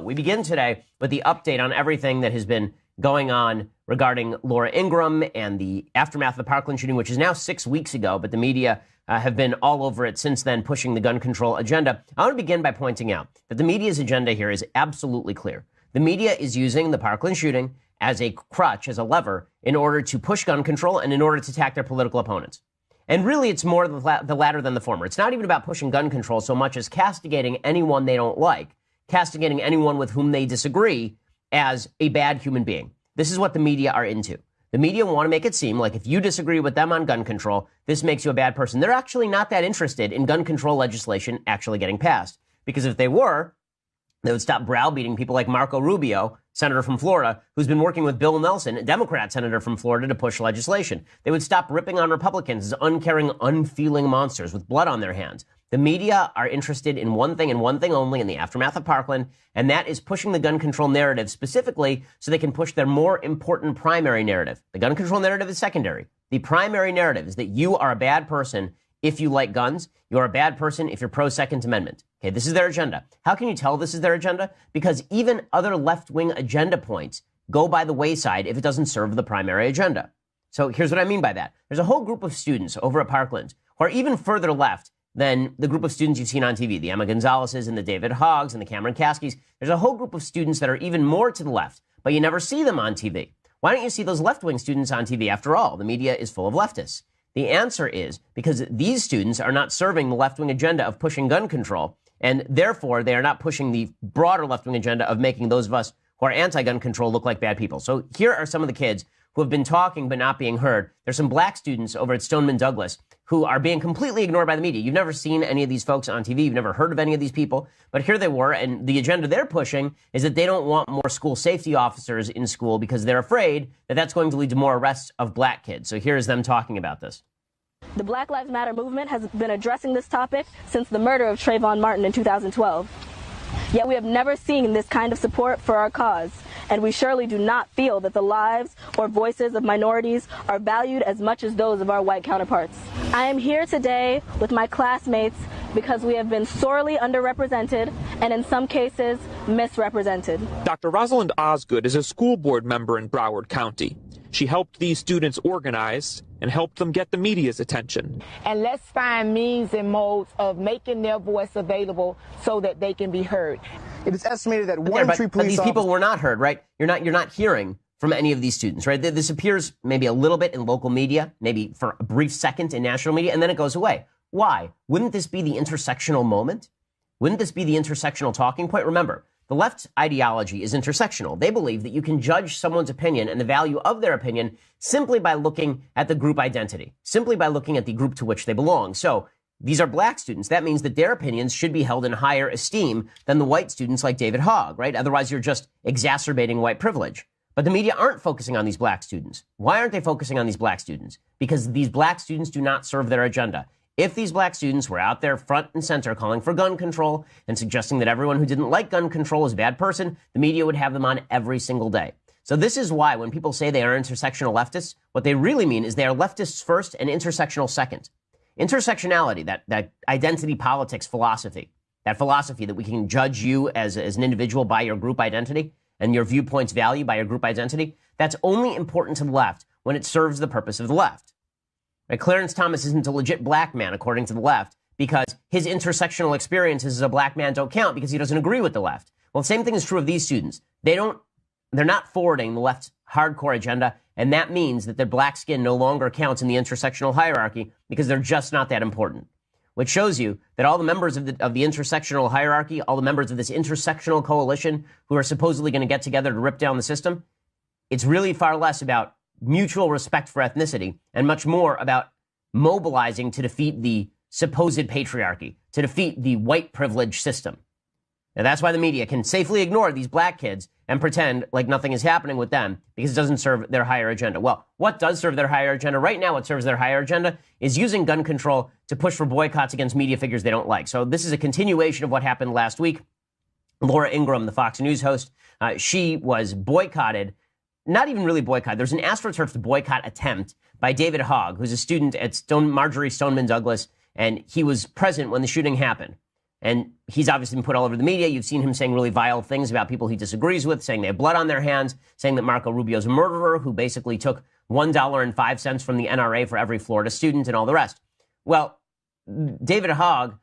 We begin today with the update on everything that has been going on regarding Laura Ingraham and the aftermath of the Parkland shooting, which is now 6 weeks ago, but the media have been all over it since then, pushing the gun control agenda. I want to begin by pointing out that the media's agenda here is absolutely clear. The media is using the Parkland shooting as a crutch, as a lever, in order to push gun control and in order to attack their political opponents. And really, it's more the latter than the former. It's not even about pushing gun control so much as castigating anyone they don't like, castigating anyone with whom they disagree as a bad human being. This is what the media are into. The media want to make it seem like if you disagree with them on gun control, this makes you a bad person. They're actually not that interested in gun control legislation actually getting passed. Because if they were, they would stop browbeating people like Marco Rubio, senator from Florida, who's been working with Bill Nelson, a Democrat senator from Florida, to push legislation. They would stop ripping on Republicans as uncaring, unfeeling monsters with blood on their hands. The media are interested in one thing and one thing only in the aftermath of Parkland, and that is pushing the gun control narrative specifically so they can push their more important primary narrative. The gun control narrative is secondary. The primary narrative is that you are a bad person if you like guns. You're a bad person if you're pro-Second Amendment. Okay, this is their agenda. How can you tell this is their agenda? Because even other left-wing agenda points go by the wayside if it doesn't serve the primary agenda. So here's what I mean by that. There's a whole group of students over at Parkland who are even further left than the group of students you've seen on TV, the Emma Gonzalez's and the David Hoggs and the Cameron Kaskis. There's a whole group of students that are even more to the left, but you never see them on TV. Why don't you see those left-wing students on TV? After all, the media is full of leftists. The answer is because these students are not serving the left-wing agenda of pushing gun control, and therefore they are not pushing the broader left-wing agenda of making those of us who are anti-gun control look like bad people. So here are some of the kids who have been talking but not being heard. There's some black students over at Stoneman Douglas who are being completely ignored by the media. You've never seen any of these folks on TV. You've never heard of any of these people. But here they were, and the agenda they're pushing is that they don't want more school safety officers in school because they're afraid that that's going to lead to more arrests of black kids. So here's them talking about this. The Black Lives Matter movement has been addressing this topic since the murder of Trayvon Martin in 2012. Yet we have never seen this kind of support for our cause, and we surely do not feel that the lives or voices of minorities are valued as much as those of our white counterparts. I am here today with my classmates because we have been sorely underrepresented and in some cases misrepresented. Dr. Rosalind Osgood is a school board member in Broward County. She helped these students organize and helped them get the media's attention. And let's find means and modes of making their voice available so that they can be heard. It is estimated that but these people were not heard, right? You're not hearing from any of these students, right? This appears maybe a little bit in local media, maybe for a brief second in national media, and then it goes away. Why? Wouldn't this be the intersectional moment? Wouldn't this be the intersectional talking point? Remember, the left's ideology is intersectional. They believe that you can judge someone's opinion and the value of their opinion simply by looking at the group identity, simply by looking at the group to which they belong. So these are black students. That means that their opinions should be held in higher esteem than the white students like David Hogg, right? Otherwise, you're just exacerbating white privilege. But the media aren't focusing on these black students. Why aren't they focusing on these black students? Because these black students do not serve their agenda. If these black students were out there front and center calling for gun control and suggesting that everyone who didn't like gun control is a bad person, the media would have them on every single day. So this is why when people say they are intersectional leftists, what they really mean is they are leftists first and intersectional second. Intersectionality, that identity politics philosophy, that philosophy that we can judge you as an individual by your group identity and your viewpoints value by your group identity, that's only important to the left when it serves the purpose of the left. Right? Clarence Thomas isn't a legit black man, according to the left, because his intersectional experiences as a black man don't count because he doesn't agree with the left. Well, the same thing is true of these students. They're not forwarding the left's hardcore agenda, and that means that their black skin no longer counts in the intersectional hierarchy because they're just not that important. Which shows you that all the members of the intersectional hierarchy, all the members of this intersectional coalition who are supposedly going to get together to rip down the system, it's really far less about mutual respect for ethnicity and much more about mobilizing to defeat the supposed patriarchy, to defeat the white privilege system. And that's why the media can safely ignore these black kids and pretend like nothing is happening with them because it doesn't serve their higher agenda. Well, what does serve their higher agenda? Right now, what serves their higher agenda is using gun control to push for boycotts against media figures they don't like. So this is a continuation of what happened last week. Laura Ingraham, the Fox News host, she was boycotted. Not even really boycott. There's an AstroTurf boycott attempt by David Hogg, who's a student at Marjorie Stoneman Douglas, and he was present when the shooting happened. And he's obviously been put all over the media. You've seen him saying really vile things about people he disagrees with, saying they have blood on their hands, saying that Marco Rubio's a murderer who basically took $1.05 from the NRA for every Florida student and all the rest. Well, David Hogg,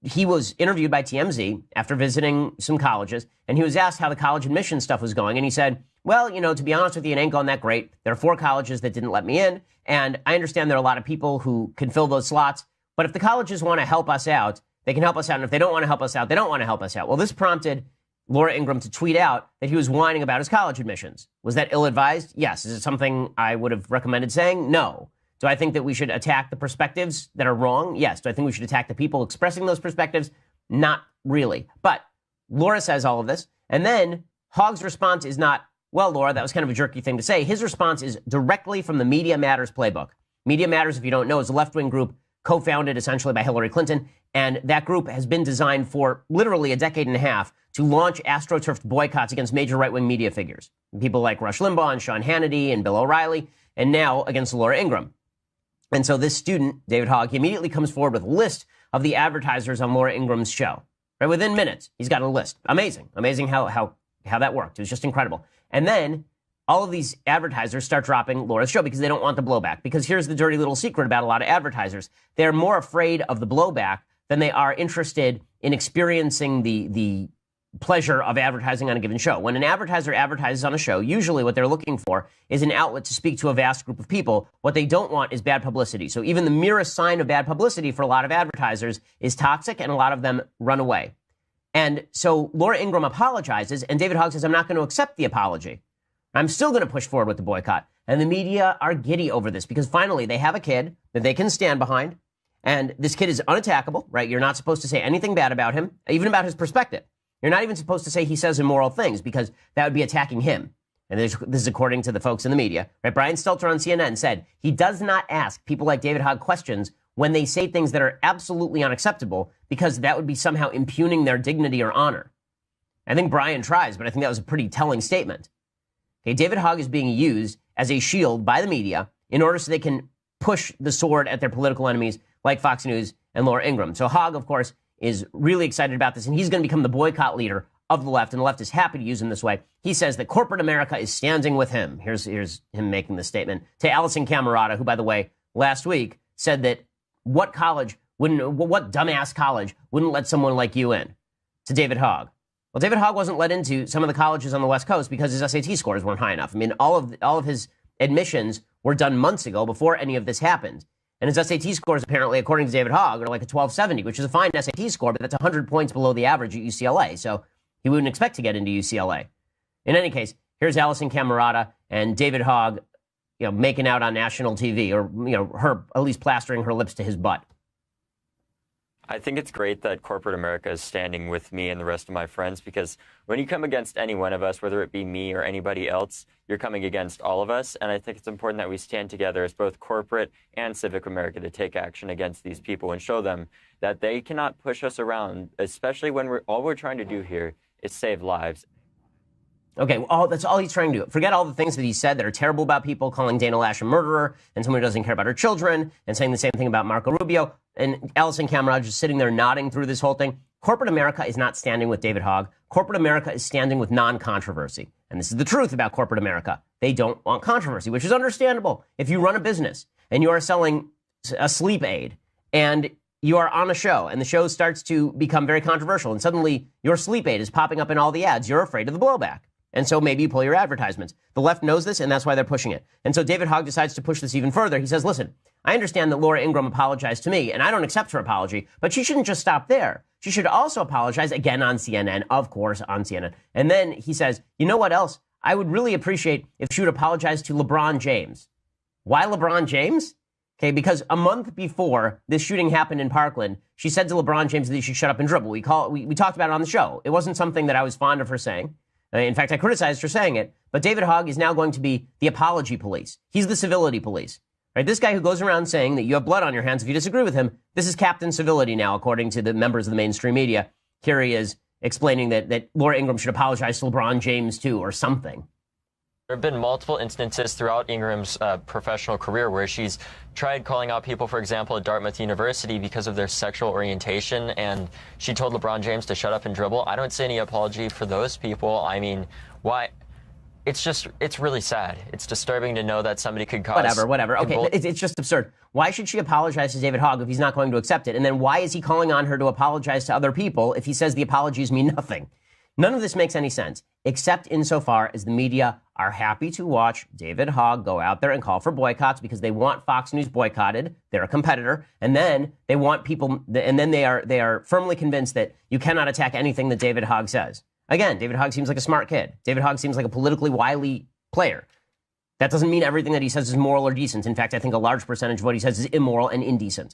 he was interviewed by TMZ after visiting some colleges, and he was asked how the college admission stuff was going. And he said, well, to be honest with you, it ain't going that great. There are 4 colleges that didn't let me in, and I understand there are a lot of people who can fill those slots. But if the colleges want to help us out, they can help us out. And if they don't want to help us out, they don't want to help us out. Well, this prompted Laura Ingraham to tweet out that he was whining about his college admissions. Was that ill-advised? Yes. Is it something I would have recommended saying? No. Do I think that we should attack the perspectives that are wrong? Yes. Do I think we should attack the people expressing those perspectives? Not really. But Laura says all of this. And then Hogg's response is not, well, Laura, that was kind of a jerky thing to say. His response is directly from the Media Matters playbook. Media Matters, if you don't know, is a left-wing group co-founded essentially by Hillary Clinton. And that group has been designed for literally a decade and a half to launch astroturfed boycotts against major right-wing media figures. People like Rush Limbaugh and Sean Hannity and Bill O'Reilly, and now against Laura Ingraham. And so this student, David Hogg, he immediately comes forward with a list of the advertisers on Laura Ingraham's show. Right, within minutes, he's got a list. Amazing how that worked. It was just incredible. And then all of these advertisers start dropping Laura's show because they don't want the blowback. Because here's the dirty little secret about a lot of advertisers. They're more afraid of the blowback than they are interested in experiencing the pleasure of advertising on a given show. When an advertiser advertises on a show, usually what they're looking for is an outlet to speak to a vast group of people. What they don't want is bad publicity. So even the merest sign of bad publicity for a lot of advertisers is toxic, and a lot of them run away. And so Laura Ingraham apologizes, and David Hogg says, I'm not going to accept the apology. I'm still going to push forward with the boycott. And the media are giddy over this because finally they have a kid that they can stand behind. And this kid is unattackable, right? You're not supposed to say anything bad about him, even about his perspective. You're not even supposed to say he says immoral things because that would be attacking him. And this is according to the folks in the media, right? Brian Stelter on CNN said he does not ask people like David Hogg questions when they say things that are absolutely unacceptable because that would be somehow impugning their dignity or honor. I think Brian tries, but I think that was a pretty telling statement. Okay, David Hogg is being used as a shield by the media in order so they can push the sword at their political enemies like Fox News and Laura Ingraham. So Hogg, of course, is really excited about this, and he's going to become the boycott leader of the left, and the left is happy to use him this way. He says that corporate America is standing with him. Here's him making this statement to Allison Camerata, who, by the way, last week said that what dumbass college wouldn't let someone like you in? To David Hogg. Well, David Hogg wasn't let into some of the colleges on the West Coast because his SAT scores weren't high enough. I mean, all of his admissions were done months ago before any of this happened. And his SAT scores, apparently, according to David Hogg, are like a 1270, which is a fine SAT score, but that's 100 points below the average at UCLA. So he wouldn't expect to get into UCLA. In any case, here's Allison Camerata and David Hogg, making out on national TV, or, her at least plastering her lips to his butt. I think it's great that corporate America is standing with me and the rest of my friends, because when you come against any one of us, whether it be me or anybody else, you're coming against all of us. And I think it's important that we stand together as both corporate and civic America to take action against these people and show them that they cannot push us around, especially when all we're trying to do here is save lives. Okay, well, that's all he's trying to do. Forget all the things that he said that are terrible about people, calling Dana Lash a murderer and someone who doesn't care about her children, and saying the same thing about Marco Rubio. And Allison Camerata just sitting there nodding through this whole thing. Corporate America is not standing with David Hogg. Corporate America is standing with non-controversy. And this is the truth about corporate America. They don't want controversy, which is understandable. If you run a business and you are selling a sleep aid and you are on a show and the show starts to become very controversial and suddenly your sleep aid is popping up in all the ads, you're afraid of the blowback. And so maybe you pull your advertisements. The left knows this, and that's why they're pushing it. And so David Hogg decides to push this even further. He says, listen, I understand that Laura Ingraham apologized to me, and I don't accept her apology, but she shouldn't just stop there. She should also apologize again on CNN, of course, on CNN. And then he says, you know what else? I would really appreciate if she would apologize to LeBron James. Why LeBron James? Okay, because a month before this shooting happened in Parkland, she said to LeBron James that he should shut up and dribble. We talked about it on the show. It wasn't something that I was fond of her saying. In fact, I criticized her saying it, but David Hogg is now going to be the apology police. He's the civility police, right? This guy who goes around saying that you have blood on your hands if you disagree with him, this is Captain Civility now, according to the members of the mainstream media. Here he is explaining that Laura Ingraham should apologize to LeBron James too, or something. There have been multiple instances throughout Ingram's professional career where she's tried calling out people, for example, at Dartmouth University because of their sexual orientation, and she told LeBron James to shut up and dribble. I don't see any apology for those people. I mean, why? It's really sad. It's disturbing to know that somebody could cause... Whatever. Okay, it's just absurd. Why should she apologize to David Hogg if he's not going to accept it? And then why is he calling on her to apologize to other people if he says the apologies mean nothing? None of this makes any sense, except insofar as the media are happy to watch David Hogg go out there and call for boycotts because they want Fox News boycotted. They're a competitor. And then they want people, and then they are firmly convinced that you cannot attack anything that David Hogg says. Again, David Hogg seems like a smart kid. David Hogg seems like a politically wily player. That doesn't mean everything that he says is moral or decent. In fact, I think a large percentage of what he says is immoral and indecent.